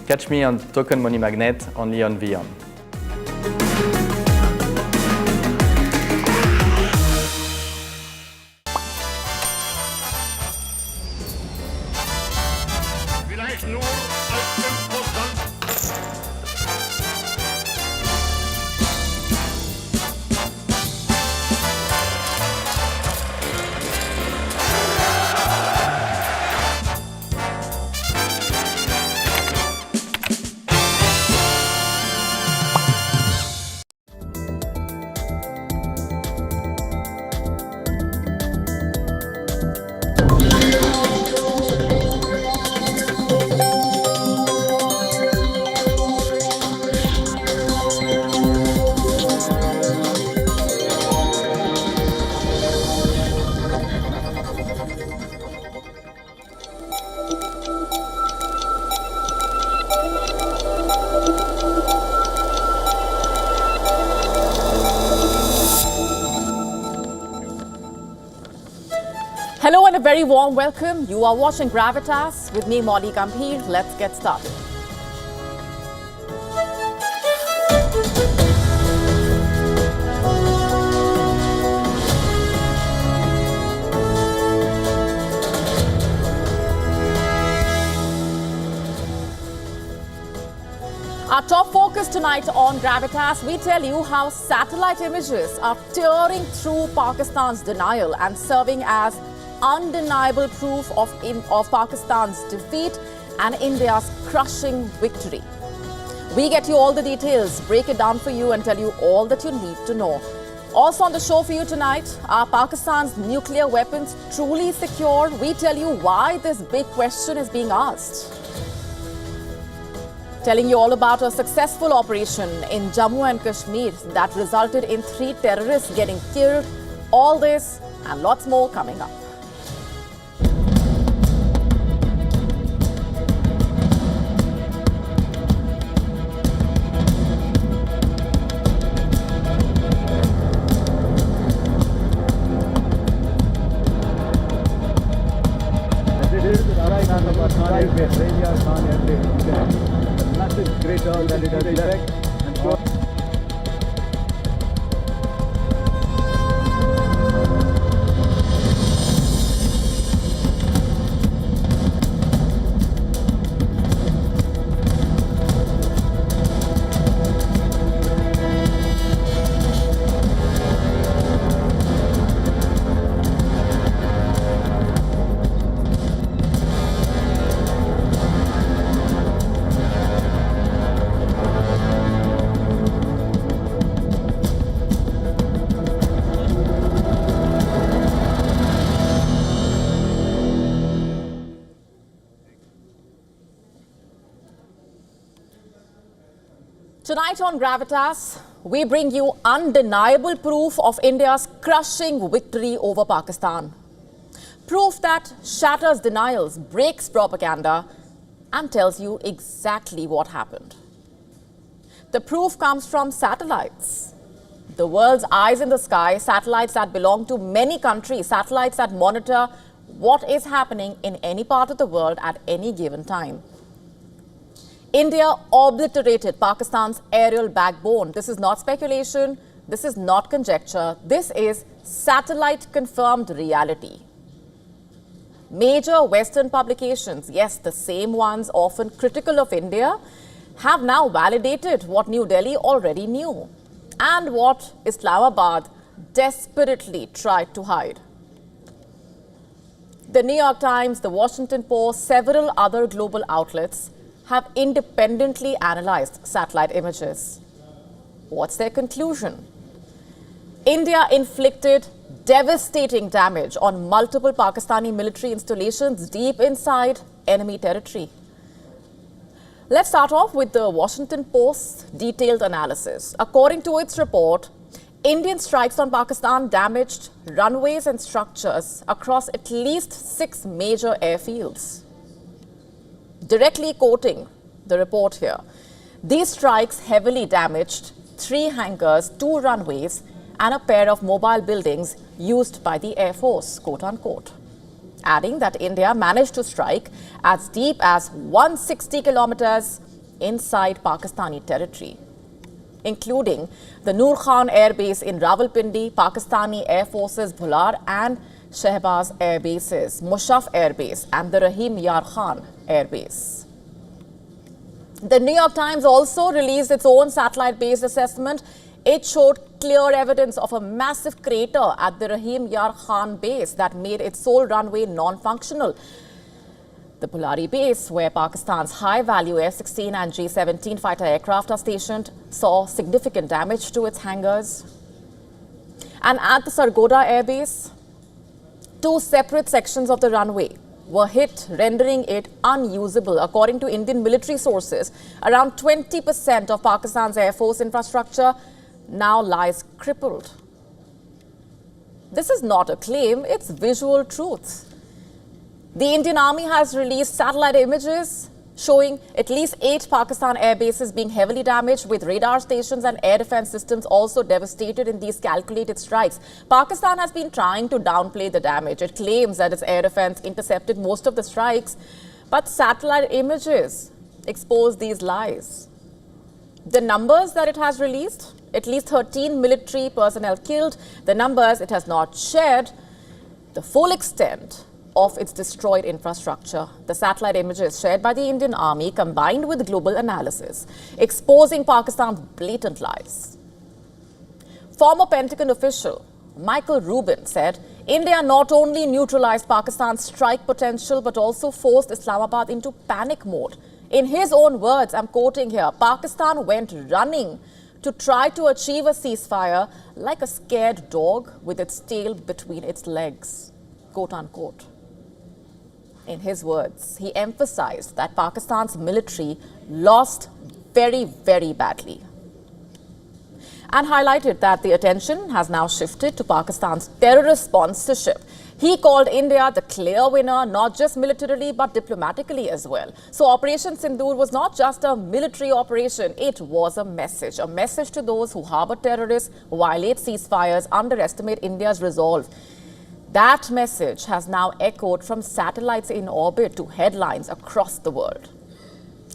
Catch me on Token Money Magnet, only on WION. Hello and a very warm welcome. You are watching Gravitas with me, Molly Gambhir. Let's get started. Our top focus tonight on Gravitas, we tell you how satellite images are tearing through Pakistan's denial and serving as undeniable proof of Pakistan's defeat and India's crushing victory. We get you all the details, break it down for you and tell you all that you need to know. Also on the show for you tonight, are Pakistan's nuclear weapons truly secure? We tell you why this big question is being asked. Telling you all about a successful operation in Jammu and Kashmir that resulted in 3 terrorists getting killed. All this and lots more coming up. Tonight on Gravitas, we bring you undeniable proof of India's crushing victory over Pakistan. Proof that shatters denials, breaks propaganda, and tells you exactly what happened. The proof comes from satellites. The world's eyes in the sky, satellites that belong to many countries, satellites that monitor what is happening in any part of the world at any given time. India obliterated Pakistan's aerial backbone. This is not speculation. This is not conjecture. This is satellite-confirmed reality. Major Western publications, yes, the same ones often critical of India, have now validated what New Delhi already knew and what Islamabad desperately tried to hide. The New York Times, the Washington Post, several other global outlets have independently analyzed satellite images. What's their conclusion? India inflicted devastating damage on multiple Pakistani military installations deep inside enemy territory. Let's start off with the Washington Post's detailed analysis. According to its report, Indian strikes on Pakistan damaged runways and structures across at least 6 major airfields. Directly quoting the report here, these strikes heavily damaged 3 hangars, 2 runways, and a pair of mobile buildings used by the Air Force, quote unquote. Adding that India managed to strike as deep as 160 kilometers inside Pakistani territory, including the Noor Khan Air Base in Rawalpindi, Pakistani Air Force's Bhular and Shehbaz Air Bases, Mushaf Air Base and the Rahim Yar Khan Air Base. The New York Times also released its own satellite-based assessment. It showed clear evidence of a massive crater at the Rahim Yar Khan base that made its sole runway non-functional. The Bhulari base, where Pakistan's high-value F-16 and J-17 fighter aircraft are stationed, saw significant damage to its hangars. And at the Sargodha Air Base, two separate sections of the runway were hit, rendering it unusable. According to Indian military sources, around 20% of Pakistan's Air Force infrastructure now lies crippled. This is not a claim, it's visual truth. The Indian Army has released satellite images showing at least 8 Pakistan air bases being heavily damaged, with radar stations and air defense systems also devastated in these calculated strikes. Pakistan has been trying to downplay the damage. It claims that its air defense intercepted most of the strikes, but satellite images expose these lies. The numbers that it has released, at least 13 military personnel killed. The numbers it has not shared the full extent of its destroyed infrastructure. The satellite images shared by the Indian Army, combined with global analysis, exposing Pakistan's blatant lies. Former Pentagon official Michael Rubin said India not only neutralized Pakistan's strike potential but also forced Islamabad into panic mode. In his own words, I'm quoting here, Pakistan went running to try to achieve a ceasefire like a scared dog with its tail between its legs, quote unquote. In his words, he emphasized that Pakistan's military lost very, very badly and highlighted that the attention has now shifted to Pakistan's terrorist sponsorship. He called India the clear winner, not just militarily, but diplomatically as well. So Operation Sindoor was not just a military operation, it was a message to those who harbor terrorists, violate ceasefires, underestimate India's resolve. That message has now echoed from satellites in orbit to headlines across the world.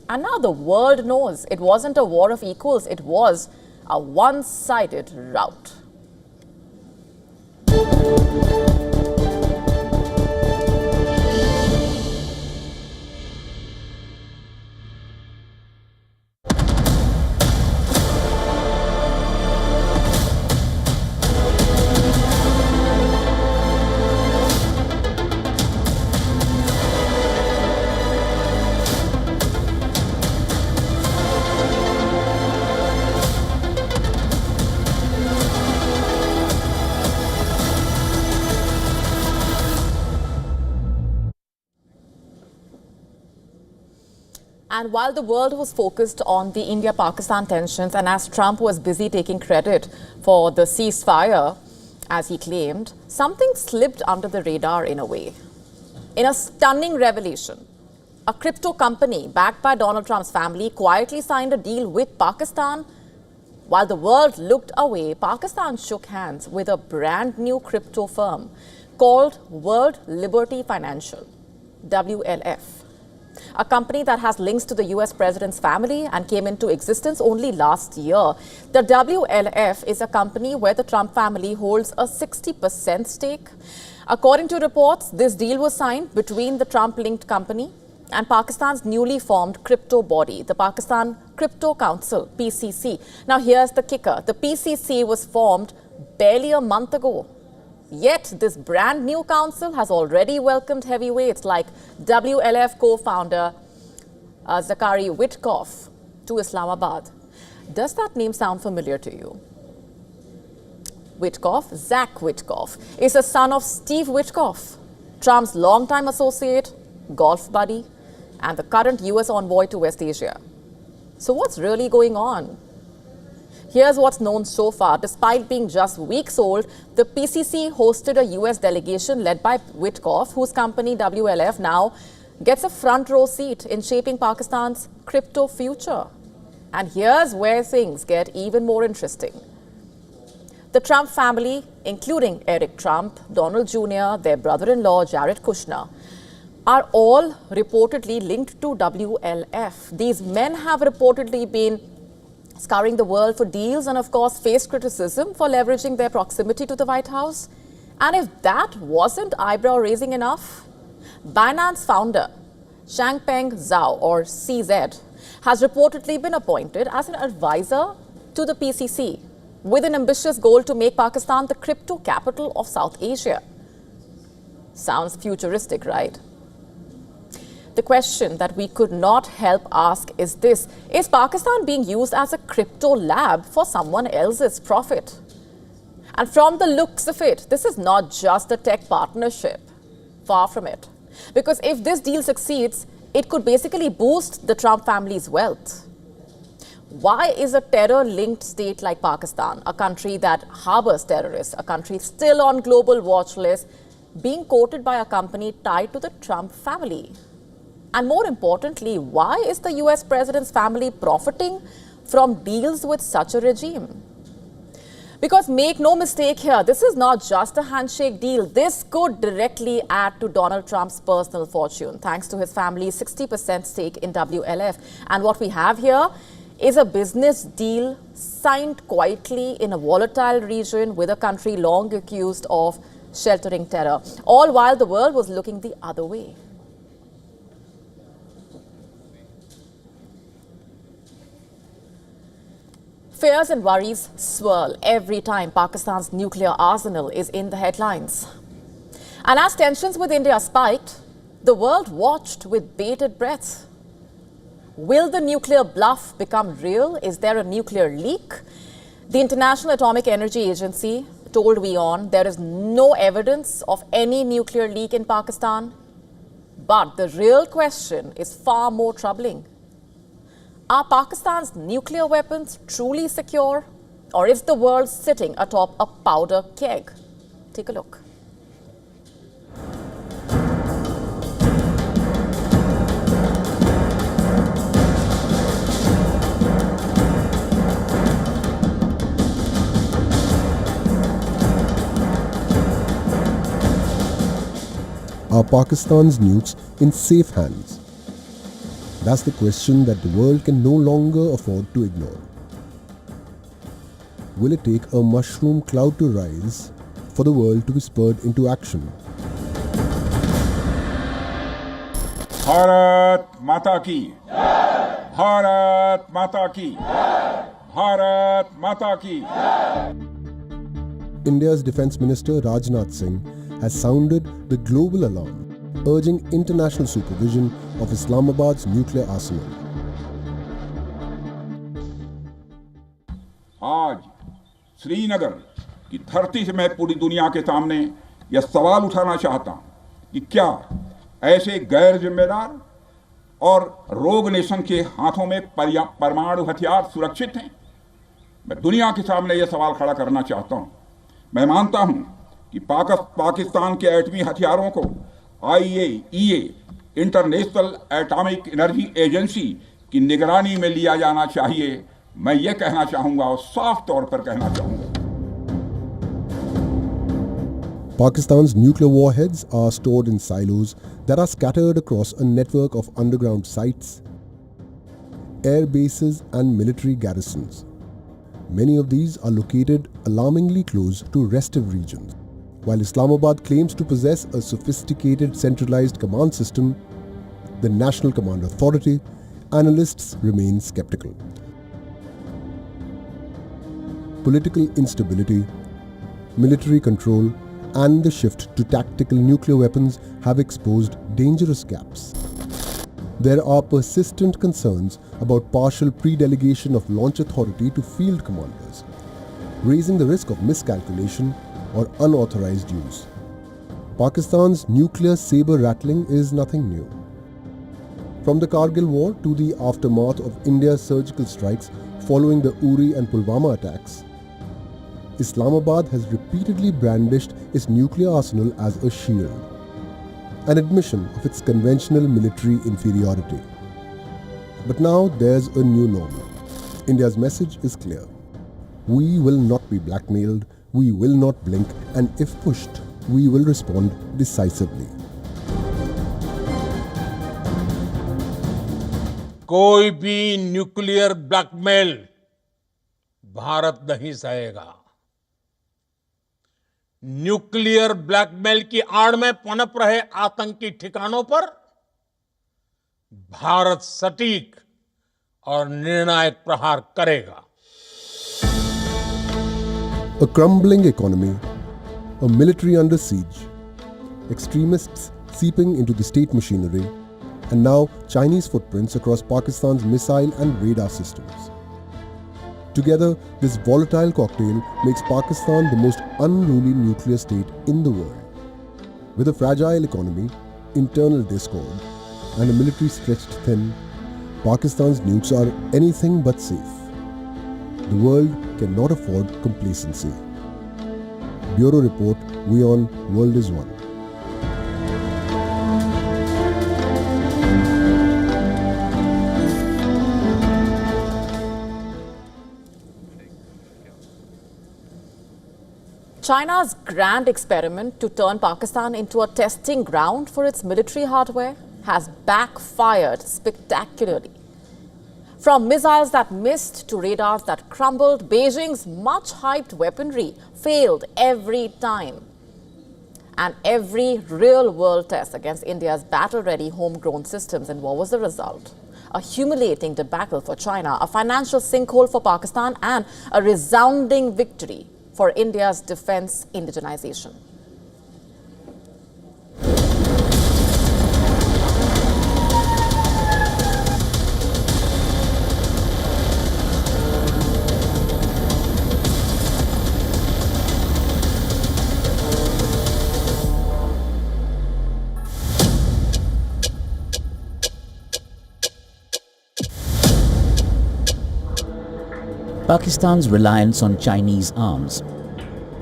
And now the world knows it wasn't a war of equals, it was a one-sided rout. And while the world was focused on the India-Pakistan tensions, and as Trump was busy taking credit for the ceasefire, as he claimed, something slipped under the radar in a way. In a stunning revelation, a crypto company backed by Donald Trump's family quietly signed a deal with Pakistan. While the world looked away, Pakistan shook hands with a brand new crypto firm called World Liberty Financial, WLF. A company that has links to the US president's family and came into existence only last year. The WLF is a company where the Trump family holds a 60% stake. According to reports, this deal was signed between the Trump-linked company and Pakistan's newly formed crypto body, the Pakistan Crypto Council, PCC. Now here's the kicker. The PCC was formed barely a month ago. Yet, this brand new council has already welcomed heavyweights like WLF co-founder Zachary Witkoff to Islamabad. Does that name sound familiar to you? Witkoff, Zach Witkoff, is the son of Steve Witkoff, Trump's longtime associate, golf buddy, and the current US envoy to West Asia. So what's really going on? Here's what's known so far. Despite being just weeks old, the PCC hosted a US delegation led by Witkoff, whose company WLF now gets a front row seat in shaping Pakistan's crypto future. And here's where things get even more interesting. The Trump family, including Eric Trump, Donald Jr., their brother-in-law Jared Kushner, are all reportedly linked to WLF. These men have reportedly been scouring the world for deals and, of course, faced criticism for leveraging their proximity to the White House. And if that wasn't eyebrow-raising enough, Binance founder Changpeng Zhao, or CZ, has reportedly been appointed as an advisor to the PCC with an ambitious goal to make Pakistan the crypto capital of South Asia. Sounds futuristic, right? The question that we could not help ask is this: is Pakistan being used as a crypto lab for someone else's profit? And from the looks of it, this is not just a tech partnership. Far from it. Because if this deal succeeds, it could basically boost the Trump family's wealth. Why is a terror-linked state like Pakistan, a country that harbors terrorists, a country still on global watch list, being courted by a company tied to the Trump family? And more importantly, why is the US president's family profiting from deals with such a regime? Because make no mistake here, this is not just a handshake deal. This could directly add to Donald Trump's personal fortune, thanks to his family's 60% stake in WLF. And what we have here is a business deal signed quietly in a volatile region with a country long accused of sheltering terror, all while the world was looking the other way. Fears and worries swirl every time Pakistan's nuclear arsenal is in the headlines. And as tensions with India spiked, the world watched with bated breath. Will the nuclear bluff become real? Is there a nuclear leak? The International Atomic Energy Agency told WION there is no evidence of any nuclear leak in Pakistan. But the real question is far more troubling. Are Pakistan's nuclear weapons truly secure, or is the world sitting atop a powder keg? Take a look. Are Pakistan's nukes in safe hands? That's the question that the world can no longer afford to ignore. Will it take a mushroom cloud to rise for the world to be spurred into action? Bharat Mata Ki! Bharat Mata Ki! Bharat Mata Ki! India's Defence Minister Rajnath Singh has sounded the global alarm, urging international supervision of Islamabad's nuclear arsenal. आज श्रीनगर की धरती से मैं पूरी दुनिया के सामने यह सवाल उठाना चाहता हूं कि क्या ऐसे गैर जिम्मेदार और रोग नेशन के हाथों में परमाणु हथियार सुरक्षित हैं? मैं दुनिया के सामने यह सवाल खड़ा करना चाहता हूं। मैं मानता हूं कि पाकिस्तान के एटमी हथियारों को IAEA international atomic energy agency की निगरानी में लिया जाना चाहिए। मैं ये कहना चाहूंगा और साफ तौर पर कहना चाहूंगा। Pakistan's nuclear warheads are stored in silos that are scattered across a network of underground sites, air bases and military garrisons. Many of these are located alarmingly close to restive regions. While Islamabad claims to possess a sophisticated centralized command system, the National Command Authority, analysts remain skeptical. Political instability, military control, and the shift to tactical nuclear weapons have exposed dangerous gaps. There are persistent concerns about partial pre-delegation of launch authority to field commanders, raising the risk of miscalculation or unauthorized use. Pakistan's nuclear saber rattling is nothing new. From the Kargil war to the aftermath of India's surgical strikes following the Uri and Pulwama attacks, Islamabad has repeatedly brandished its nuclear arsenal as a shield, an admission of its conventional military inferiority. But now there's a new normal. India's message is clear. We will not be blackmailed, we will not blink, and if pushed, we will respond decisively. कोई भी nuclear blackmail Bharat नहीं सहेगा। Nuclear blackmail की आड़ में पनप रहे आतंकी ठिकानों पर भारत सटीक और निर्णायक प्रहार करेगा। A crumbling economy, a military under siege, extremists seeping into the state machinery, and now Chinese footprints across Pakistan's missile and radar systems. Together, this volatile cocktail makes Pakistan the most unruly nuclear state in the world. With a fragile economy, internal discord, and a military stretched thin, Pakistan's nukes are anything but safe. The world cannot afford complacency. Bureau Report, WION World is One. China's grand experiment to turn Pakistan into a testing ground for its military hardware has backfired spectacularly. From missiles that missed to radars that crumbled, Beijing's much-hyped weaponry failed every time. And every real-world test against India's battle-ready homegrown systems. And what was the result? A humiliating debacle for China, a financial sinkhole for Pakistan, and a resounding victory for India's defense indigenization. Pakistan's reliance on Chinese arms.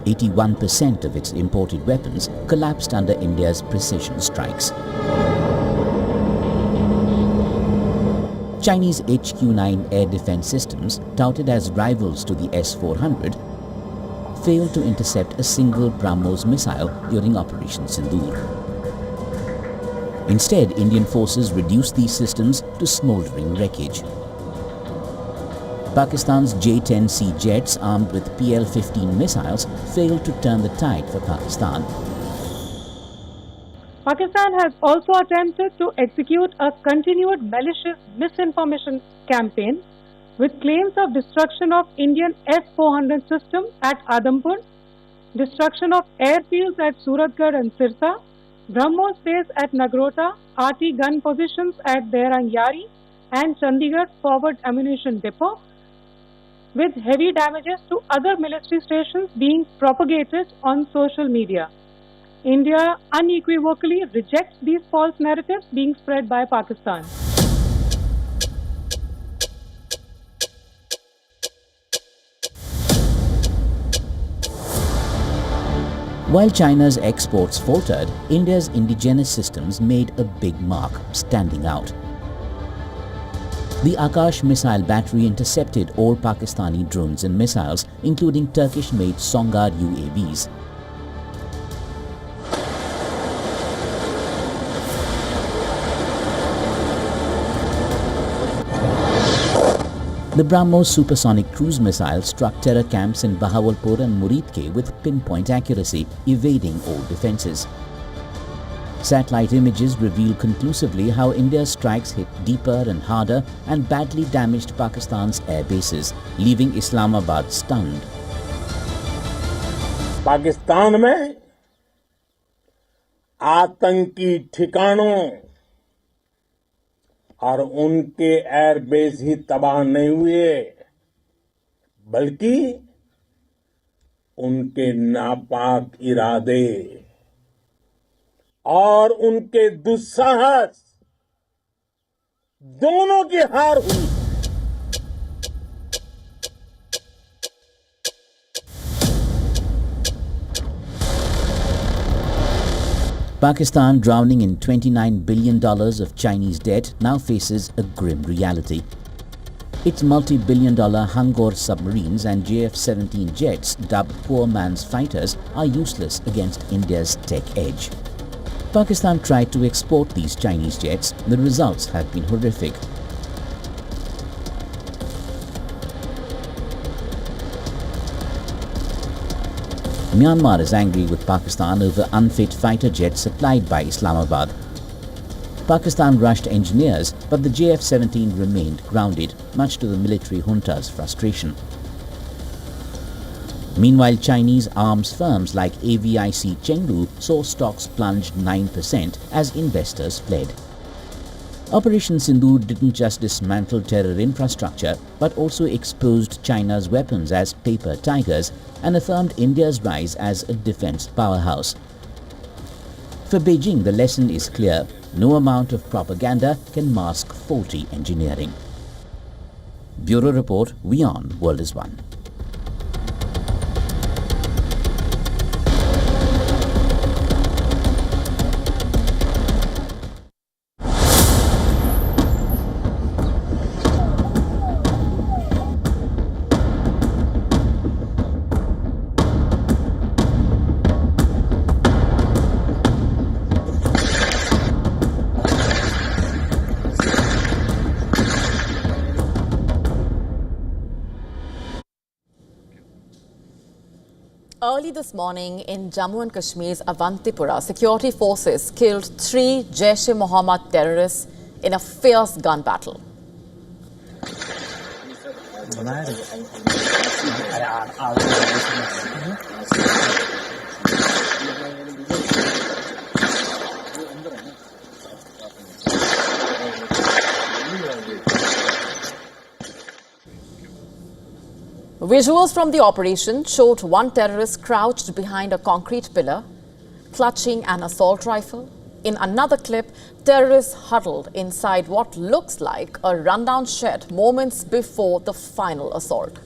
81% of its imported weapons collapsed under India's precision strikes. Chinese HQ-9 air defense systems, touted as rivals to the S-400, failed to intercept a single BrahMos missile during Operation Sindoor. Instead, Indian forces reduced these systems to smoldering wreckage. Pakistan's J-10C jets armed with PL-15 missiles failed to turn the tide for Pakistan. Pakistan has also attempted to execute a continued malicious misinformation campaign with claims of destruction of Indian S-400 system at Adampur, destruction of airfields at Suratgarh and Sirsa, BrahMos base at Nagrota, RT gun positions at Derangyari and Chandigarh forward ammunition depot, with heavy damages to other military stations being propagated on social media. India unequivocally rejects these false narratives being spread by Pakistan. While China's exports faltered, India's indigenous systems made a big mark, standing out. The Akash missile battery intercepted all Pakistani drones and missiles, including Turkish-made Songar UAVs. The BrahMos supersonic cruise missile struck terror camps in Bahawalpur and Muridke with pinpoint accuracy, evading all defences. Satellite images reveal conclusively how India's strikes hit deeper and harder and badly damaged Pakistan's air bases, leaving Islamabad stunned. Pakistan में आतंकी ठिकानों और उनके airbase ही तबाह नहीं हुए, बल्कि उनके नापाक इरादे और उनके दुस्साहस दोनों की हार हुई। Pakistan, drowning in $29 billion of Chinese debt, now faces a grim reality. Its multi-billion-dollar Hangor submarines and JF-17 jets, dubbed poor man's fighters, are useless against India's tech edge. Pakistan tried to export these Chinese jets. The results have been horrific. Myanmar is angry with Pakistan over unfit fighter jets supplied by Islamabad. Pakistan rushed engineers, but the JF-17 remained grounded, much to the military junta's frustration. Meanwhile, Chinese arms firms like AVIC Chengdu saw stocks plunge 9% as investors fled. Operation Sindoor didn't just dismantle terror infrastructure, but also exposed China's weapons as paper tigers and affirmed India's rise as a defense powerhouse. For Beijing, the lesson is clear: no amount of propaganda can mask faulty engineering. Bureau Report, WION World is One. Early this morning in Jammu and Kashmir's Avantipura, security forces killed 3 Jaish-e-Mohammed terrorists in a fierce gun battle. Visuals from the operation showed one terrorist crouched behind a concrete pillar, clutching an assault rifle. In another clip, terrorists huddled inside what looks like a rundown shed moments before the final assault.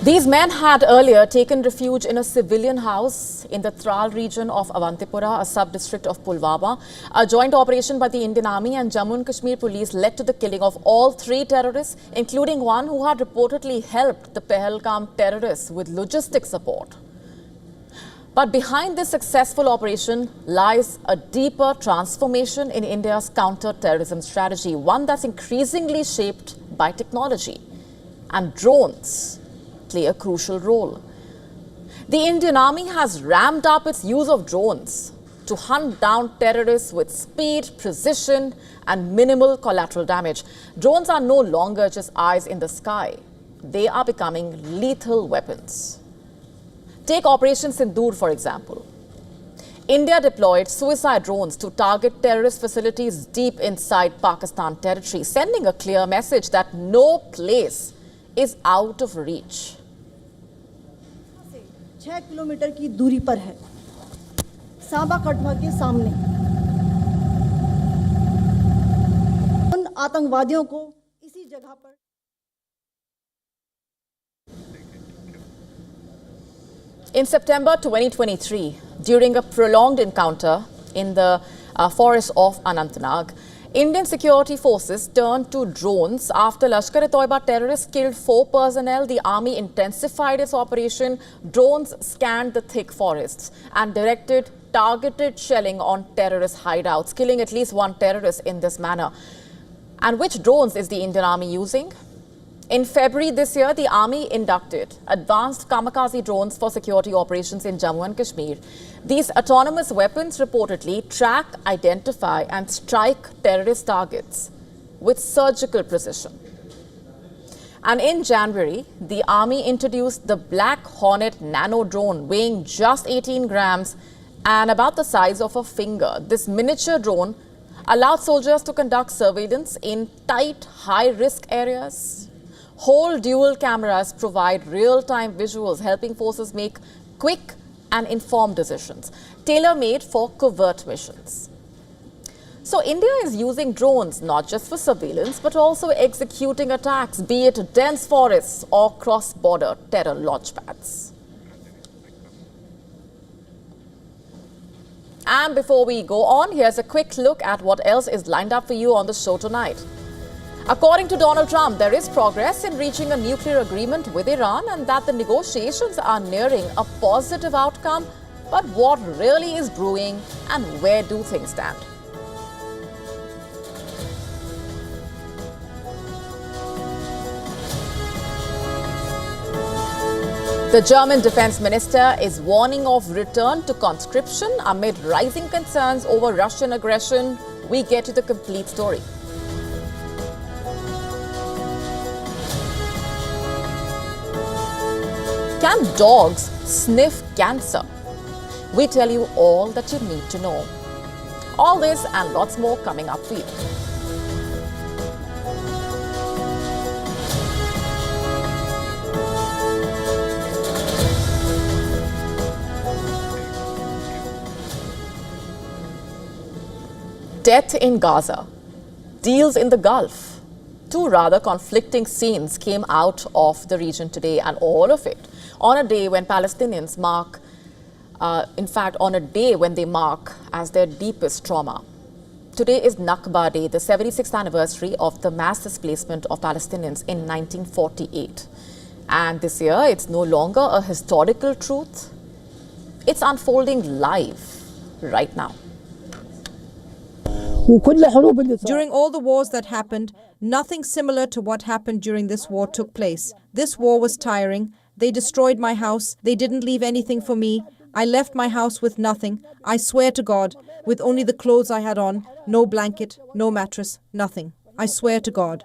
These men had earlier taken refuge in a civilian house in the Tral region of Avantipura, a sub-district of Pulwama. A joint operation by the Indian Army and Jammu and Kashmir police led to the killing of all 3 terrorists, including one who had reportedly helped the Pahalgam terrorists with logistic support. But behind this successful operation lies a deeper transformation in India's counter-terrorism strategy, one that's increasingly shaped by technology. And drones play a crucial role. The Indian Army has ramped up its use of drones to hunt down terrorists with speed, precision, and minimal collateral damage. Drones are no longer just eyes in the sky. They are becoming lethal weapons. Take Operation Sindoor, for example. India deployed suicide drones to target terrorist facilities deep inside Pakistan territory, sending a clear message that no place is out of reach. 6 kilometre की दूरी पर है, सांबा कटवा के सामने। उन आतंकवादियों को इसी जगह पर In September 2023, during a prolonged encounter in the forest of Anantnag, Indian security forces turned to drones after Lashkar-e-Toiba terrorists killed 4 personnel. The army intensified its operation. Drones scanned the thick forests and directed targeted shelling on terrorist hideouts, killing at least 1 terrorist in this manner. And which drones is the Indian Army using? In February this year, the Army inducted advanced kamikaze drones for security operations in Jammu and Kashmir. These autonomous weapons reportedly track, identify and strike terrorist targets with surgical precision. And in January, the Army introduced the Black Hornet nano drone, weighing just 18 grams and about the size of a finger. This miniature drone allowed soldiers to conduct surveillance in tight, high-risk areas. Whole dual cameras provide real-time visuals, helping forces make quick and informed decisions, tailor-made for covert missions. So India is using drones not just for surveillance, but also executing attacks, be it dense forests or cross-border terror launchpads. And before we go on, here's a quick look at what else is lined up for you on the show tonight. According to Donald Trump, there is progress in reaching a nuclear agreement with Iran and that the negotiations are nearing a positive outcome. But what really is brewing and where do things stand? The German defense minister is warning of return to conscription amid rising concerns over Russian aggression. We get to the complete story. Can dogs sniff cancer? We tell you all that you need to know. All this and lots more coming up for you. Death in Gaza, deals in the Gulf. Two rather conflicting scenes came out of the region today, and all of it on a day when Palestinians mark, on a day when they mark as their deepest trauma. Today is Nakba Day, the 76th anniversary of the mass displacement of Palestinians in 1948. And this year, it's no longer a historical truth. It's unfolding live right now. During all the wars that happened, nothing similar to what happened during this war took place. This war was tiring. They destroyed my house. They didn't leave anything for me. I left my house with nothing. I swear to God, with only the clothes I had on, no blanket, no mattress, nothing. I swear to God.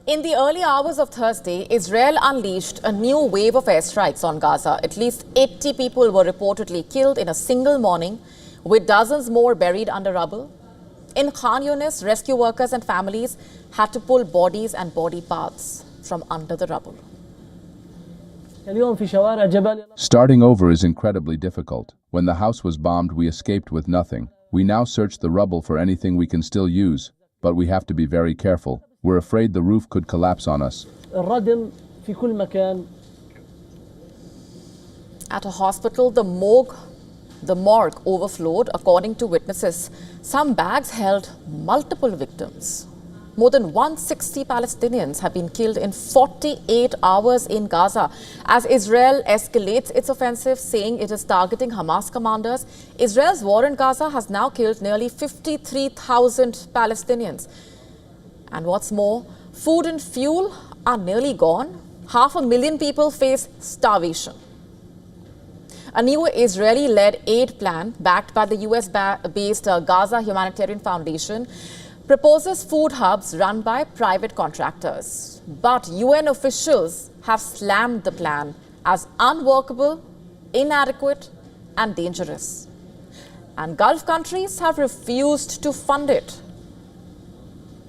In the early hours of Thursday, Israel unleashed a new wave of airstrikes on Gaza. At least 80 people were reportedly killed in a single morning, with dozens more buried under rubble. In Khan Yunis, rescue workers and families had to pull bodies and body parts from under the rubble. Starting over is incredibly difficult. When the house was bombed, we escaped with nothing. We now search the rubble for anything we can still use, but we have to be very careful. We're afraid the roof could collapse on us. At a hospital, the morgue overflowed, according to witnesses. Some bags held multiple victims. More than 160 Palestinians have been killed in 48 hours in Gaza. As Israel escalates its offensive, saying it is targeting Hamas commanders, Israel's war in Gaza has now killed nearly 53,000 Palestinians. And what's more, food and fuel are nearly gone. 500,000 people face starvation. A new Israeli-led aid plan, backed by the US-based Gaza Humanitarian Foundation, proposes food hubs run by private contractors. But UN officials have slammed the plan as unworkable, inadequate, and dangerous. And Gulf countries have refused to fund it.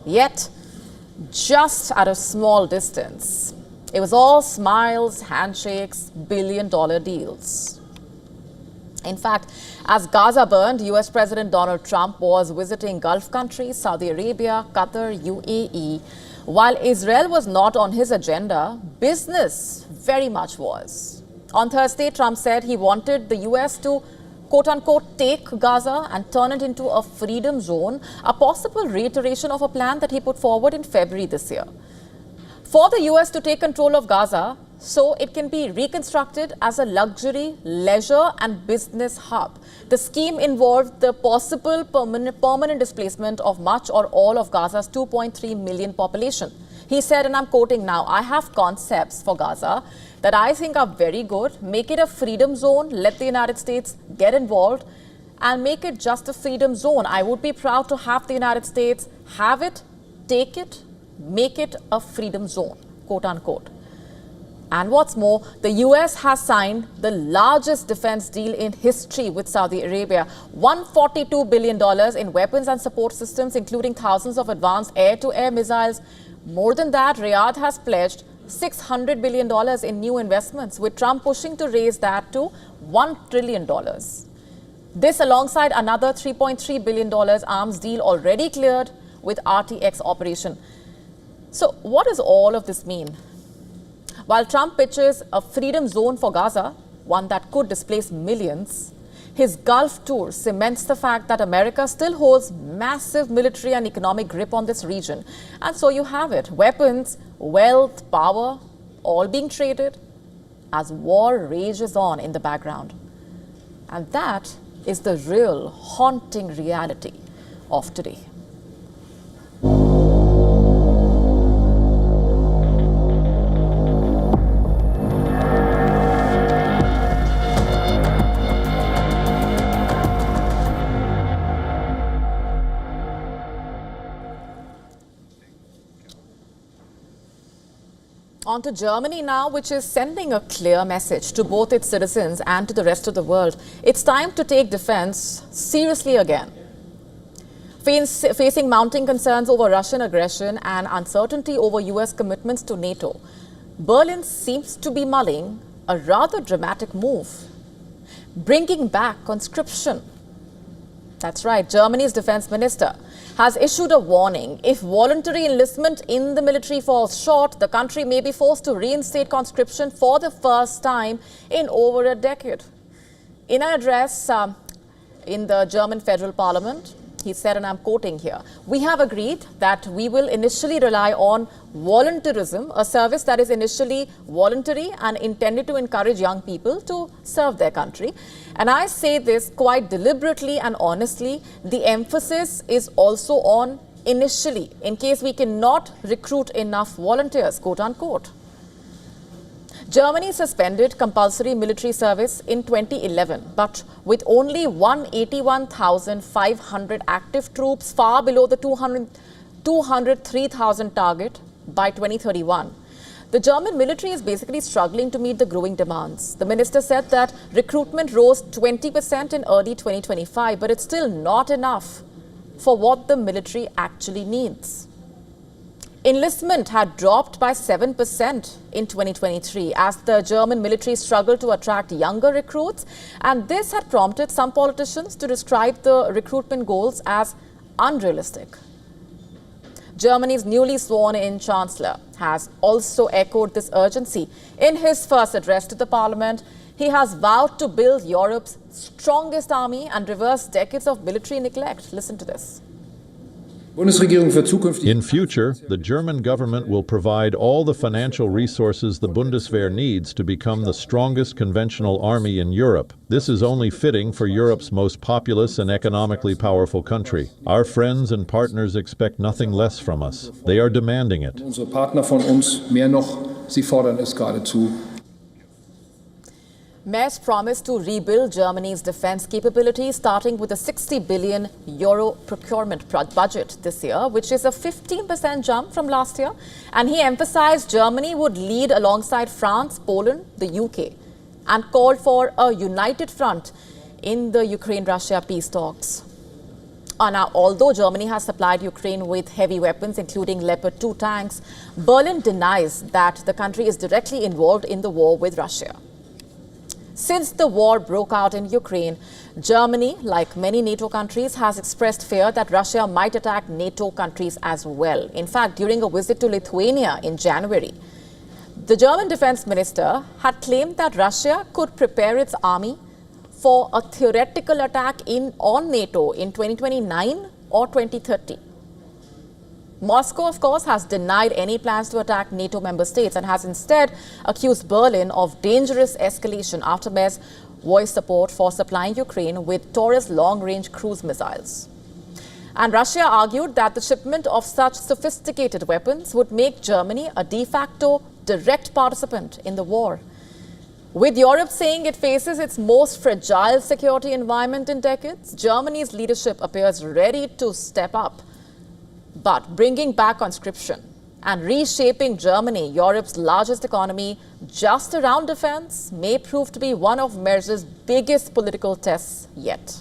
Yet, just at a small distance, it was all smiles, handshakes, billion-dollar deals. In fact, as Gaza burned, US President Donald Trump was visiting Gulf countries, Saudi Arabia, Qatar, UAE. While Israel was not on his agenda, business very much was. On Thursday, Trump said he wanted the US to quote-unquote take Gaza and turn it into a freedom zone, a possible reiteration of a plan that he put forward in February this year. For the US to take control of Gaza, so it can be reconstructed as a luxury, leisure and business hub. The scheme involved the possible permanent displacement of much or all of Gaza's 2.3 million population. He said, and I'm quoting now, "I have concepts for Gaza that I think are very good. Make it a freedom zone, let the United States get involved and make it just a freedom zone. I would be proud to have the United States have it, take it, make it a freedom zone," quote unquote. And what's more, the US has signed the largest defense deal in history with Saudi Arabia. $142 billion in weapons and support systems, including thousands of advanced air-to-air missiles. More than that, Riyadh has pledged $600 billion in new investments, with Trump pushing to raise that to $1 trillion. This alongside another $3.3 billion arms deal already cleared with RTX operation. So what does all of this mean? While Trump pitches a freedom zone for Gaza, one that could displace millions, His Gulf tour cements the fact that America still holds massive military and economic grip on this region. And so you have it, weapons, wealth, power, all being traded as war rages on in the background. And that is the real haunting reality of today. On to Germany now, which is sending a clear message to both its citizens and to the rest of the world. It's time to take defense seriously again. Facing mounting concerns over Russian aggression and uncertainty over US commitments to NATO, Berlin seems to be mulling a rather dramatic move, bringing back conscription. That's right, Germany's defense minister has issued a warning. If voluntary enlistment in the military falls short, the country may be forced to reinstate conscription for the first time in over a decade. In an address in the German federal parliament, he said, and I'm quoting here, "We have agreed that we will initially rely on volunteerism, a service that is initially voluntary and intended to encourage young people to serve their country. And I say this quite deliberately and honestly, the emphasis is also on initially, in case we cannot recruit enough volunteers," quote unquote. Germany suspended compulsory military service in 2011, but with only 181,500 active troops, far below the 203,000 target by 2031. The German military is basically struggling to meet the growing demands. The minister said that recruitment rose 20% in early 2025, but it's still not enough for what the military actually needs. Enlistment had dropped by 7% in 2023 as the German military struggled to attract younger recruits, and this had prompted some politicians to describe the recruitment goals as unrealistic. Germany's newly sworn-in chancellor has also echoed this urgency. In his first address to the parliament, he has vowed to build Europe's strongest army and reverse decades of military neglect. Listen to this. In future, the German government will provide all the financial resources the Bundeswehr needs to become the strongest conventional army in Europe. This is only fitting for Europe's most populous and economically powerful country. Our friends and partners expect nothing less from us. They are demanding it. Unsere Partner von uns mehr noch, sie fordern es geradezu. Merz promised to rebuild Germany's defense capabilities, starting with a €60 billion procurement budget this year, which is a 15% jump from last year. And he emphasized Germany would lead alongside France, Poland, the UK, and called for a united front in the Ukraine-Russia peace talks. Now, although Germany has supplied Ukraine with heavy weapons, including Leopard 2 tanks, Berlin denies that the country is directly involved in the war with Russia. Since the war broke out in Ukraine, Germany, like many NATO countries, has expressed fear that Russia might attack NATO countries as well. In fact, during a visit to Lithuania in January, the German defense minister had claimed that Russia could prepare its army for a theoretical attack on NATO in 2029 or 2030. Moscow, of course, has denied any plans to attack NATO member states and has instead accused Berlin of dangerous escalation after Merz voiced support for supplying Ukraine with Taurus long-range cruise missiles. And Russia argued that the shipment of such sophisticated weapons would make Germany a de facto direct participant in the war. With Europe saying it faces its most fragile security environment in decades, Germany's leadership appears ready to step up. But bringing back conscription and reshaping Germany, Europe's largest economy, just around defense, may prove to be one of Merz's biggest political tests yet.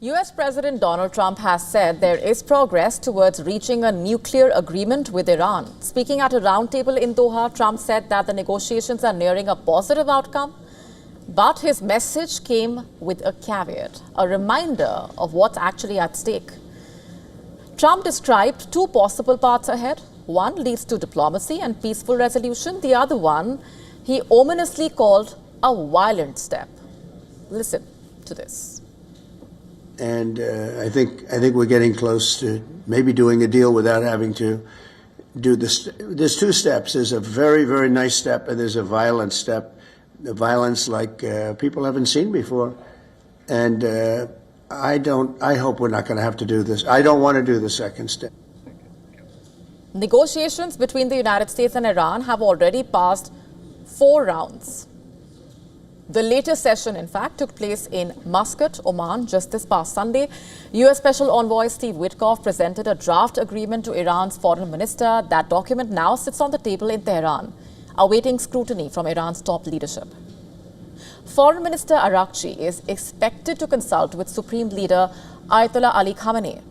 US President Donald Trump has said there is progress towards reaching a nuclear agreement with Iran. Speaking at a roundtable in Doha, Trump said that the negotiations are nearing a positive outcome. But his message came with a caveat, a reminder of what's actually at stake. Trump described two possible paths ahead. One leads to diplomacy and peaceful resolution. The other one he ominously called a violent step. Listen to this. And I think we're getting close to maybe doing a deal without having to do this. There's two steps. There's a very, very nice step, and there's a violent step. The violence like people haven't seen before. And I hope we're not going to have to do this. I don't want to do the second step. Negotiations between the United States and Iran have already passed 4 rounds. The latest session, in fact, took place in Muscat, Oman, just this past Sunday. U.S. Special Envoy Steve Witkoff presented a draft agreement to Iran's foreign minister. That document now sits on the table in Tehran, awaiting scrutiny from Iran's top leadership. Foreign Minister Arakchi is expected to consult with Supreme Leader Ayatollah Ali Khamenei,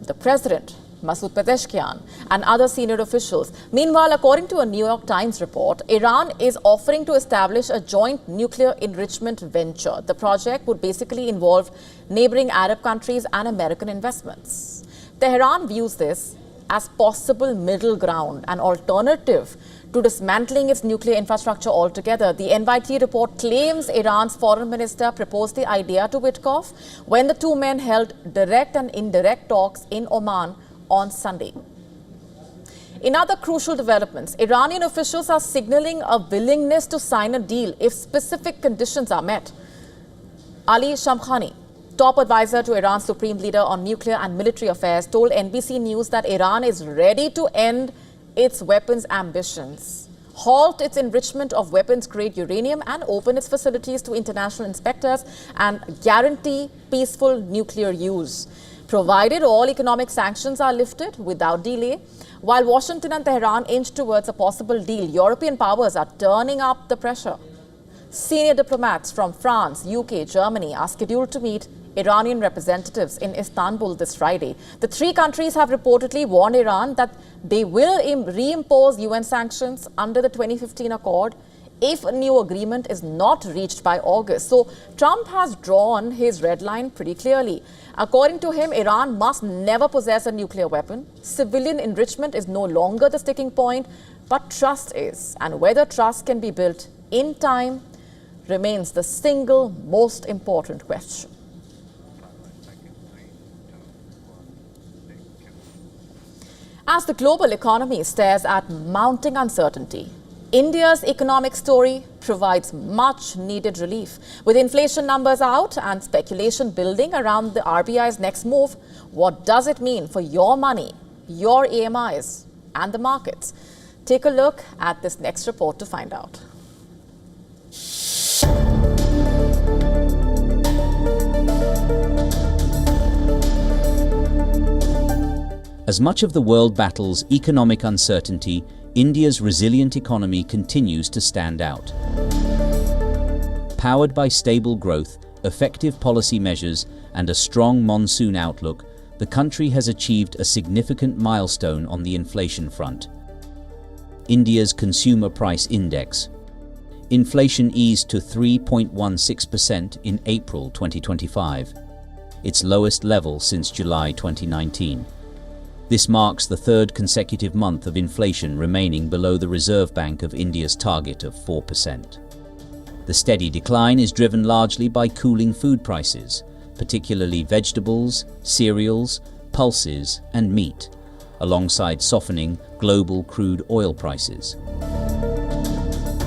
the President, Masoud Pezeshkian, and other senior officials. Meanwhile, according to a New York Times report, Iran is offering to establish a joint nuclear enrichment venture. The project would basically involve neighboring Arab countries and American investments. Tehran views this as possible middle ground, an alternative to dismantling its nuclear infrastructure altogether. The NYT report claims Iran's foreign minister proposed the idea to Witkoff when the two men held direct and indirect talks in Oman on Sunday. In other crucial developments, Iranian officials are signaling a willingness to sign a deal if specific conditions are met. Ali Shamkhani, top advisor to Iran's supreme leader on nuclear and military affairs, told NBC News that Iran is ready to end its weapons ambitions, halt its enrichment of weapons-grade uranium, and open its facilities to international inspectors and guarantee peaceful nuclear use, provided all economic sanctions are lifted without delay. While Washington and Tehran inch towards a possible deal, European powers are turning up the pressure. Senior diplomats from France, UK, Germany are scheduled to meet Iranian representatives in Istanbul this Friday. The 3 countries have reportedly warned Iran that they will reimpose UN sanctions under the 2015 accord if a new agreement is not reached by August. So Trump has drawn his red line pretty clearly. According to him, Iran must never possess a nuclear weapon. Civilian enrichment is no longer the sticking point, but trust is. And whether trust can be built in time remains the single most important question. As the global economy stares at mounting uncertainty, India's economic story provides much needed relief. With inflation numbers out and speculation building around the RBI's next move, what does it mean for your money, your EMIs, and the markets? Take a look at this next report to find out. As much of the world battles economic uncertainty, India's resilient economy continues to stand out. Powered by stable growth, effective policy measures, and a strong monsoon outlook, the country has achieved a significant milestone on the inflation front. India's Consumer Price Index. Inflation eased to 3.16% in April 2025, its lowest level since July 2019. This marks the 3rd consecutive month of inflation remaining below the Reserve Bank of India's target of 4%. The steady decline is driven largely by cooling food prices, particularly vegetables, cereals, pulses, and meat, alongside softening global crude oil prices.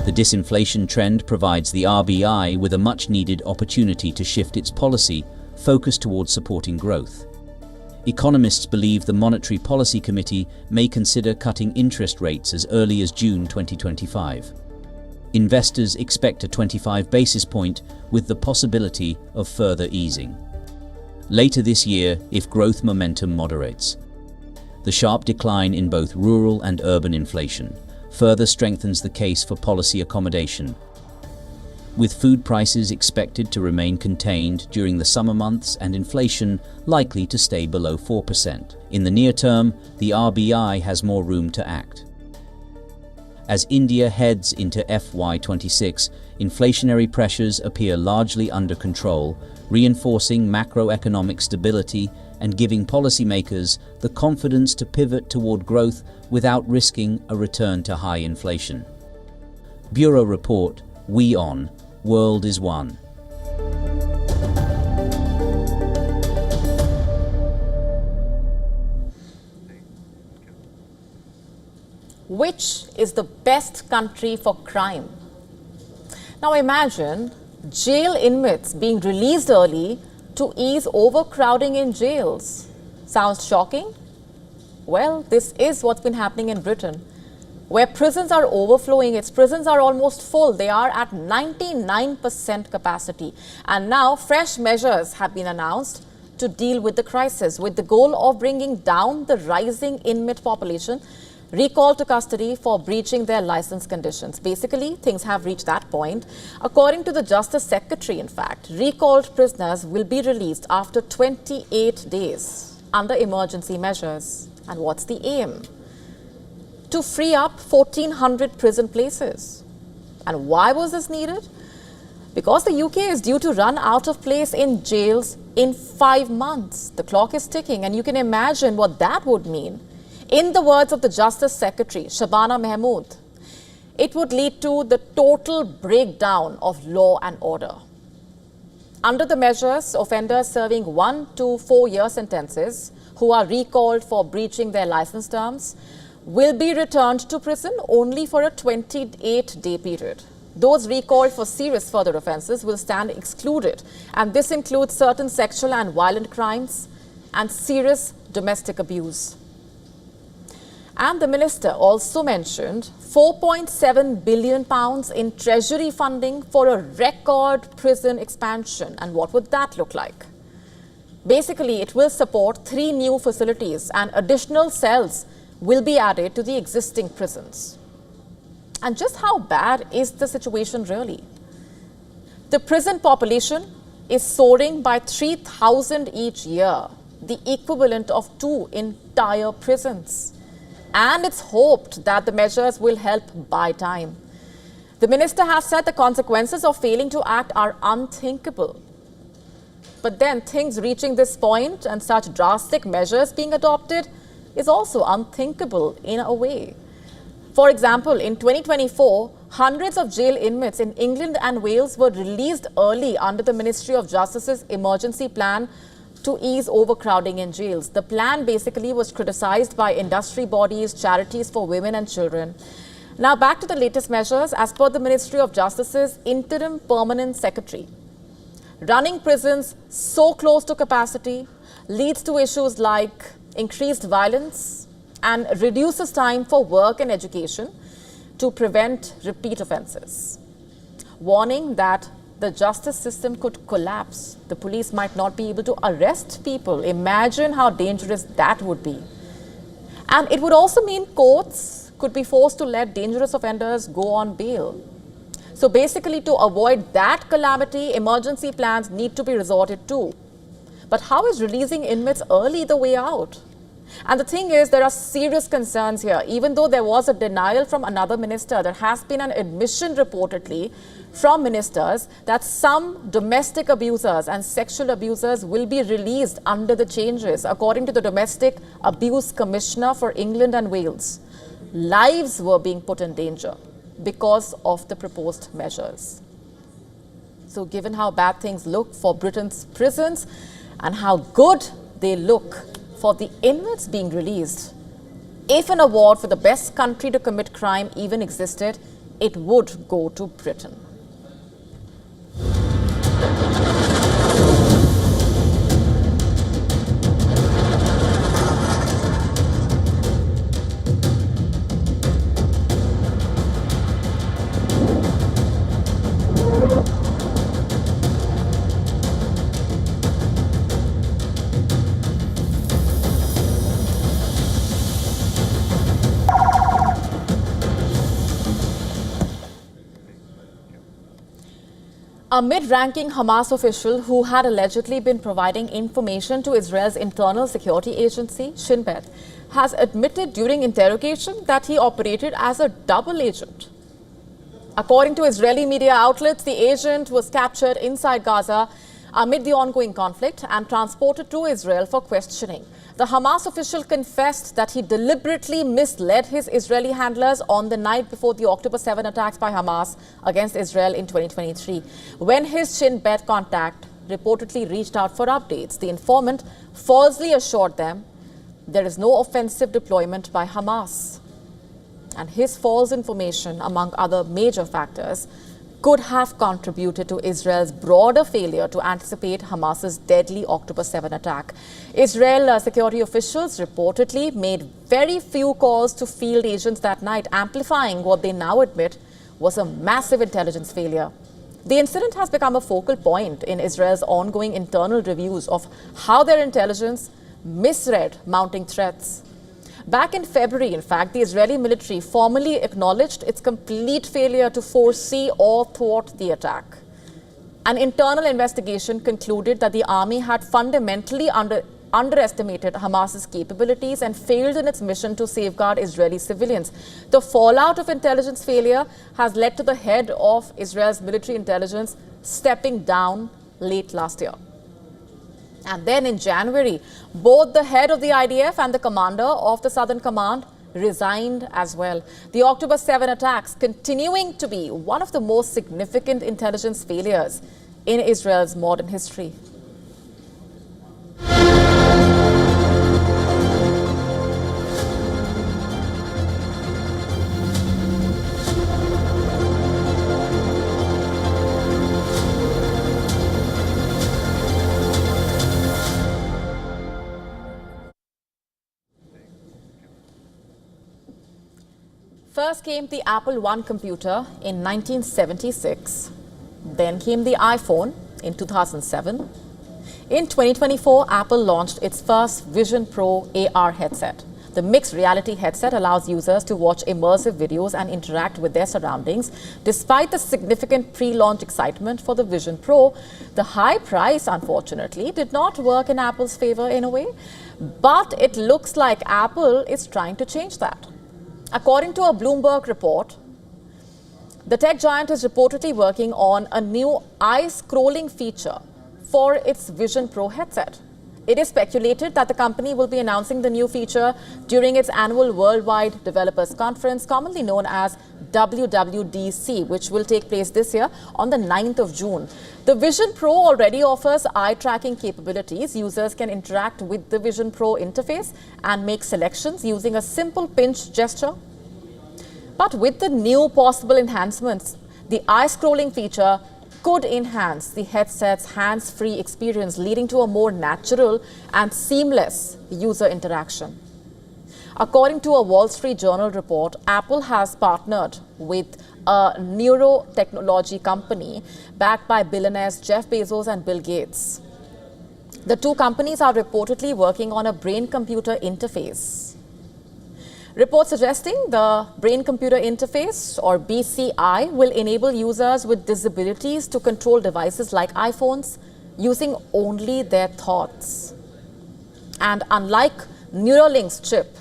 The disinflation trend provides the RBI with a much-needed opportunity to shift its policy focused towards supporting growth. Economists believe the Monetary Policy Committee may consider cutting interest rates as early as June 2025. Investors expect a 25 basis point with the possibility of further easing later this year if growth momentum moderates. The sharp decline in both rural and urban inflation further strengthens the case for policy accommodation. with food prices expected to remain contained during the summer months and inflation likely to stay below 4%. In the near term, the RBI has more room to act. As India heads into FY26, inflationary pressures appear largely under control, reinforcing macroeconomic stability and giving policymakers the confidence to pivot toward growth without risking a return to high inflation. Bureau Report, WION, World is One. Which is the best country for crime? Now imagine jail inmates being released early to ease overcrowding in jails. Sounds shocking? Well, this is what's been happening in Britain, where prisons are overflowing. Its prisons are almost full. They are at 99% capacity. And now fresh measures have been announced to deal with the crisis, with the goal of bringing down the rising inmate population recalled to custody for breaching their license conditions. Basically, things have reached that point. According to the Justice Secretary, in fact, recalled prisoners will be released after 28 days under emergency measures. And what's the aim? To free up 1,400 prison places. And why was this needed? Because the UK is due to run out of place in jails in 5 months. The clock is ticking, and you can imagine what that would mean. In the words of the Justice Secretary, Shabana Mahmood, it would lead to the total breakdown of law and order. Under the measures, offenders serving 1 to 4 year sentences who are recalled for breaching their license terms will be returned to prison only for a 28-day period. Those recalled for serious further offences will stand excluded, and this includes certain sexual and violent crimes and serious domestic abuse. And the minister also mentioned £4.7 billion in treasury funding for a record prison expansion. And what would that look like? Basically, it will support 3 new facilities, and additional cells will be added to the existing prisons. And just how bad is the situation really? The prison population is soaring by 3,000 each year, the equivalent of 2 entire prisons. And it's hoped that the measures will help buy time. The minister has said the consequences of failing to act are unthinkable. But then things reaching this point and such drastic measures being adopted is also unthinkable in a way. For example, in 2024, hundreds of jail inmates in England and Wales were released early under the Ministry of Justice's emergency plan to ease overcrowding in jails. The plan basically was criticized by industry bodies, charities for women and children. Now back to the latest measures. As per the Ministry of Justice's interim permanent secretary, running prisons so close to capacity leads to issues like increased violence and reduces time for work and education to prevent repeat offences. Warning that the justice system could collapse. The police might not be able to arrest people. Imagine how dangerous that would be. And it would also mean courts could be forced to let dangerous offenders go on bail. So basically, to avoid that calamity, emergency plans need to be resorted to. But how is releasing inmates early the way out? And the thing is, there are serious concerns here. Even though there was a denial from another minister, there has been an admission reportedly from ministers that some domestic abusers and sexual abusers will be released under the changes. According to the Domestic Abuse Commissioner for England and Wales, lives were being put in danger because of the proposed measures. So given how bad things look for Britain's prisons and how good they look for the inmates being released, if an award for the best country to commit crime even existed, it would go to Britain. A mid-ranking Hamas official who had allegedly been providing information to Israel's internal security agency, Shin Bet, has admitted during interrogation that he operated as a double agent. According to Israeli media outlets, the agent was captured inside Gaza amid the ongoing conflict and transported to Israel for questioning. The Hamas official confessed that he deliberately misled his Israeli handlers on the night before the October 7 attacks by Hamas against Israel in 2023. When his Shin Bet contact reportedly reached out for updates, the informant falsely assured them there is no offensive deployment by Hamas. And his false information, among other major factors, could have contributed to Israel's broader failure to anticipate Hamas's deadly October 7 attack. Israel security officials reportedly made very few calls to field agents that night, amplifying what they now admit was a massive intelligence failure. The incident has become a focal point in Israel's ongoing internal reviews of how their intelligence misread mounting threats. Back in February, in fact, the Israeli military formally acknowledged its complete failure to foresee or thwart the attack. An internal investigation concluded that the army had fundamentally underestimated Hamas's capabilities and failed in its mission to safeguard Israeli civilians. The fallout of intelligence failure has led to the head of Israel's military intelligence stepping down late last year. And then in January, both the head of the IDF and the commander of the Southern Command resigned as well. The October 7 attacks continuing to be one of the most significant intelligence failures in Israel's modern history. First came the Apple I computer in 1976. Then came the iPhone in 2007. In 2024, Apple launched its first Vision Pro AR headset. The mixed reality headset allows users to watch immersive videos and interact with their surroundings. Despite the significant pre-launch excitement for the Vision Pro, the high price, unfortunately, did not work in Apple's favor in a way. But it looks like Apple is trying to change that. According to a Bloomberg report, the tech giant is reportedly working on a new eye-scrolling feature for its Vision Pro headset. It is speculated that the company will be announcing the new feature during its annual Worldwide Developers Conference, commonly known as WWDC, which will take place this year on the 9th of June. The Vision Pro already offers eye tracking capabilities. Users can interact with the Vision Pro interface and make selections using a simple pinch gesture. But with the new possible enhancements, the eye-scrolling feature could enhance the headset's hands-free experience, leading to a more natural and seamless user interaction. According to a Wall Street Journal report, Apple has partnered with a neurotechnology company backed by billionaires Jeff Bezos and Bill Gates. The two companies are reportedly working on a brain-computer interface. Reports suggesting the brain-computer interface, or BCI, will enable users with disabilities to control devices like iPhones using only their thoughts. And unlike Neuralink's chip,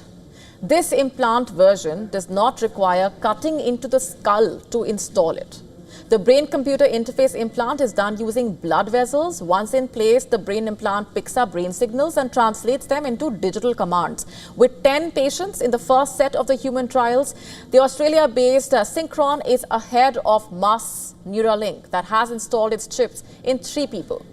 this implant version does not require cutting into the skull to install it. The brain-computer interface implant is done using blood vessels. Once in place, the brain implant picks up brain signals and translates them into digital commands. With 10 patients in the first set of the human trials, the Australia-based Synchron is ahead of Musk's Neuralink that has installed its chips in 3 people.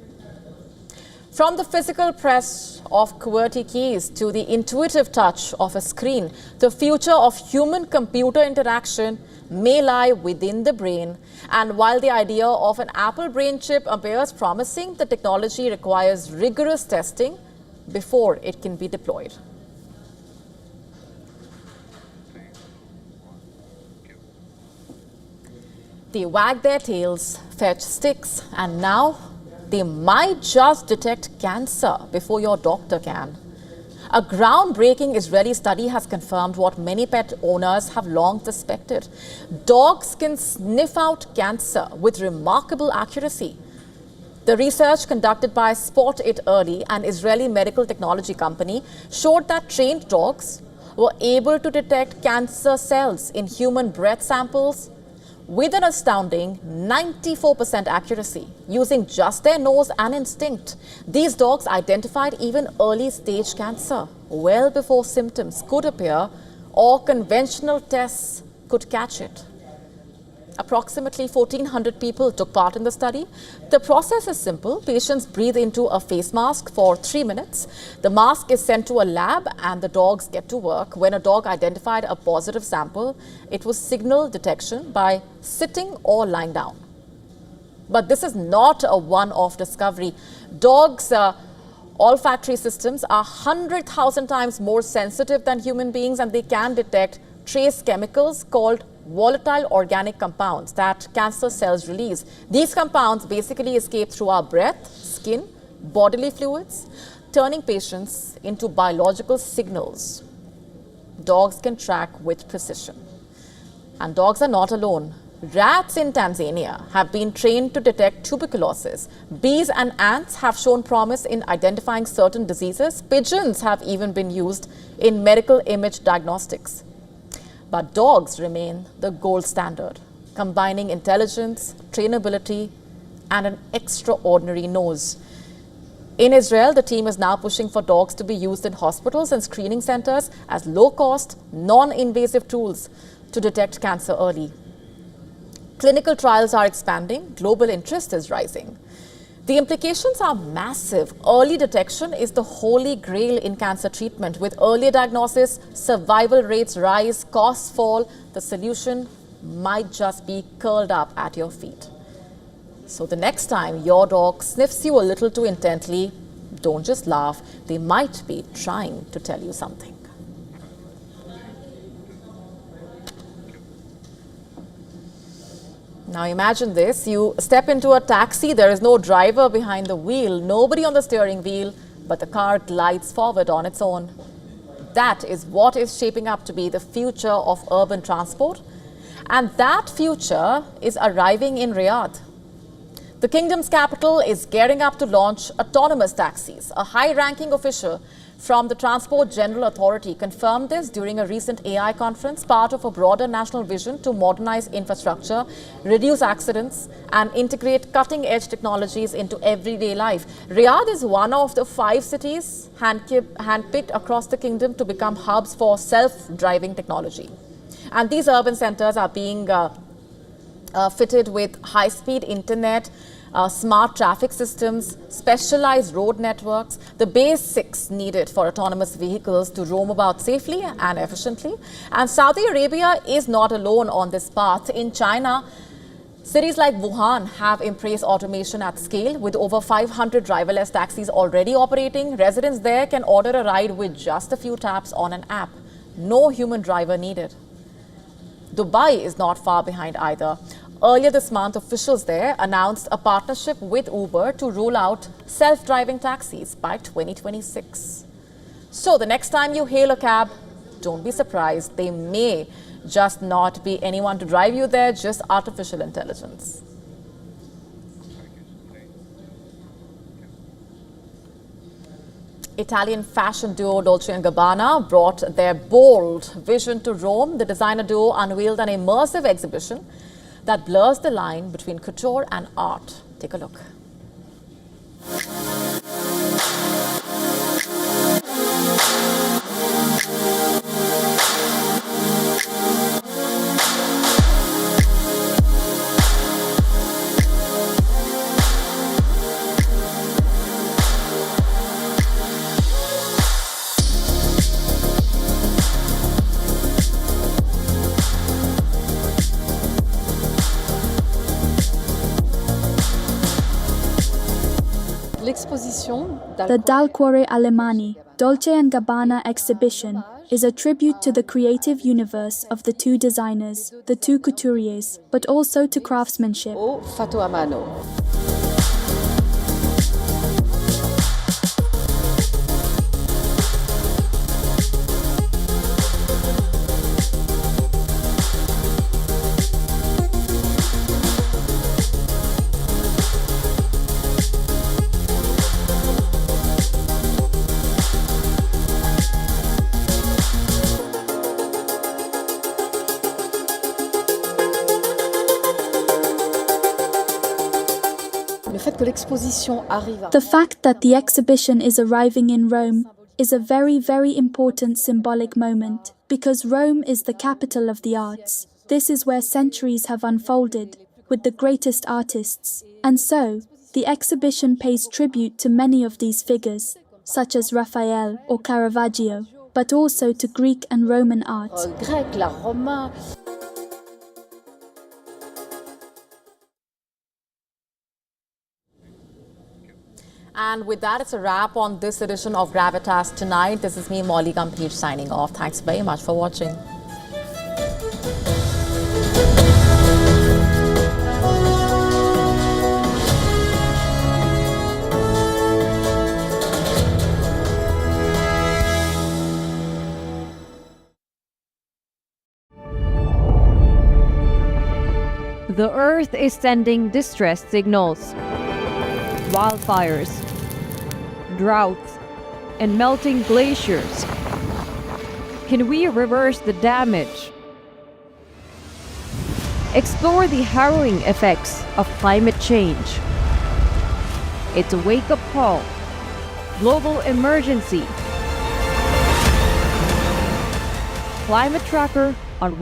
From the physical press of QWERTY keys to the intuitive touch of a screen, the future of human-computer interaction may lie within the brain. And while the idea of an Apple brain chip appears promising, the technology requires rigorous testing before it can be deployed. They wag their tails, fetch sticks, and now they might just detect cancer before your doctor can. A groundbreaking Israeli study has confirmed what many pet owners have long suspected. Dogs can sniff out cancer with remarkable accuracy. The research conducted by Spot It Early, an Israeli medical technology company, showed that trained dogs were able to detect cancer cells in human breath samples with an astounding 94% accuracy, using just their nose and instinct. These dogs identified even early-stage cancer well before symptoms could appear or conventional tests could catch it. Approximately 1,400 people took part in the study. The process is simple. Patients breathe into a face mask for 3 minutes. The mask is sent to a lab and the dogs get to work. When a dog identified a positive sample, it was signal detection by sitting or lying down. But this is not a one-off discovery. Dogs' olfactory systems are 100,000 times more sensitive than human beings, and they can detect trace chemicals called volatile organic compounds that cancer cells release. These compounds basically escape through our breath, skin, bodily fluids, turning patients into biological signals. Dogs can track with precision. And dogs are not alone. Rats in Tanzania have been trained to detect tuberculosis. Bees and ants have shown promise in identifying certain diseases. Pigeons have even been used in medical image diagnostics. But dogs remain the gold standard, combining intelligence, trainability, and an extraordinary nose. In Israel, the team is now pushing for dogs to be used in hospitals and screening centers as low-cost, non-invasive tools to detect cancer early. Clinical trials are expanding. Global interest is rising. The implications are massive. Early detection is the holy grail in cancer treatment. With early diagnosis, survival rates rise, costs fall. The solution might just be curled up at your feet. So the next time your dog sniffs you a little too intently, don't just laugh. They might be trying to tell you something. Now imagine this, you step into a taxi, there is no driver behind the wheel, nobody on the steering wheel, but the car glides forward on its own. That is what is shaping up to be the future of urban transport, and that future is arriving in Riyadh. The kingdom's capital is gearing up to launch autonomous taxis. A high-ranking official from the Transport General Authority confirmed this during a recent AI conference, part of a broader national vision to modernize infrastructure, reduce accidents, and integrate cutting-edge technologies into everyday life. Riyadh is one of the 5 cities handpicked across the kingdom to become hubs for self-driving technology. And these urban centers are being fitted with high-speed internet, smart traffic systems, specialized road networks, the basics needed for autonomous vehicles to roam about safely and efficiently. And Saudi Arabia is not alone on this path. In China, cities like Wuhan have embraced automation at scale, with over 500 driverless taxis already operating. Residents there can order a ride with just a few taps on an app. No human driver needed. Dubai is not far behind either. Earlier this month, officials there announced a partnership with Uber to roll out self-driving taxis by 2026. So the next time you hail a cab, don't be surprised. They may just not be anyone to drive you there, just artificial intelligence. Italian fashion duo Dolce & Gabbana brought their bold vision to Rome. The designer duo unveiled an immersive exhibition that blurs the line between couture and art. Take a look. The Dal Cuore Alemani Dolce & Gabbana exhibition is a tribute to the creative universe of the two designers, the two couturiers, but also to craftsmanship. Fatto a mano. The fact that the exhibition is arriving in Rome is a very, very important symbolic moment, because Rome is the capital of the arts. This is where centuries have unfolded, with the greatest artists. And so, the exhibition pays tribute to many of these figures, such as Raphael or Caravaggio, but also to Greek and Roman art. And with that, it's a wrap on this edition of Gravitas tonight. This is me, Molly Gambhir, signing off. Thanks very much for watching. The Earth is sending distress signals. Wildfires, droughts, and melting glaciers. Can we reverse the damage? Explore the harrowing effects of climate change. It's a wake-up call. Global emergency. Climate Tracker